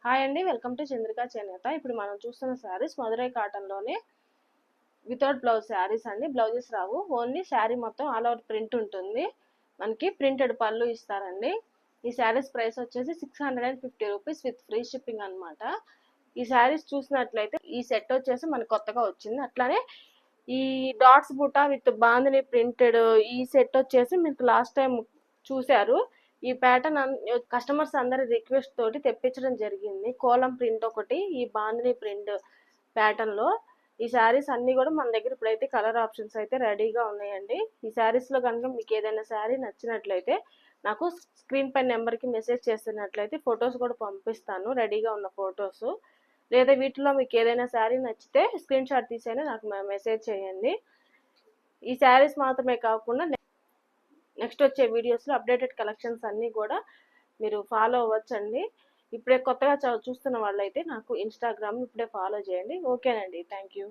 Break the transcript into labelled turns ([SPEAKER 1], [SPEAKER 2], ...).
[SPEAKER 1] Hi అండి, welcome to Chandrika చేనేత. ఇప్పుడు మనం చూస్తున్న శారీస్ మధురై కాటన్లోనే వితౌట్ బ్లౌజ్ శారీస్ అండి. బ్లౌజెస్ రావు, ఓన్లీ శారీ మొత్తం ఆల్ ఓవర్ ప్రింట్ ఉంటుంది. మనకి ప్రింటెడ్ పళ్ళు ఇస్తారండి. ఈ శారీస్ ప్రైస్ వచ్చేసి 650 రూపీస్ విత్ ఫ్రీ షిప్పింగ్ అనమాట. ఈ శారీస్ చూసినట్లయితే ఈ సెట్ వచ్చేసి మనకు కొత్తగా వచ్చింది. అట్లానే ఈ డాట్స్ బుట్ట విత్ బాందిని ప్రింటెడ్ ఈ సెట్ వచ్చేసి మీకు లాస్ట్ టైం చూశారు. ఈ ప్యాటర్న్ కస్టమర్స్ అందరి రిక్వెస్ట్ తోటి తెప్పించడం జరిగింది. కోలం ప్రింట్ ఒకటి, ఈ బాందిని ప్రింట్ ప్యాటర్న్ లో ఈ శారీస్ అన్ని కూడా మన దగ్గర ఇప్పుడైతే కలర్ ఆప్షన్స్ అయితే రెడీగా ఉన్నాయండి. ఈ శారీస్ లో కనుక మీకు ఏదైనా శారీ నచ్చినట్లయితే నాకు స్క్రీన్ పై నెంబర్కి మెసేజ్ చేస్తున్నట్లయితే ఫొటోస్ కూడా పంపిస్తాను, రెడీగా ఉన్న ఫొటోస్. లేదా వీటిలో మీకు ఏదైనా శారీ నచ్చితే స్క్రీన్ షాట్ తీసైనా నాకు మెసేజ్ చేయండి. ఈ శారీస్ మాత్రమే కాకుండా నెక్స్ట్ వచ్చే వీడియోస్లో అప్డేటెడ్ కలెక్షన్స్ అన్నీ కూడా మీరు ఫాలో అవ్వచ్చండి. ఇప్పుడే కొత్తగా చూస్తున్న వాళ్ళైతే నాకు ఇన్స్టాగ్రామ్ ఇప్పుడే ఫాలో చేయండి. ఓకేనండి, థ్యాంక్ యూ.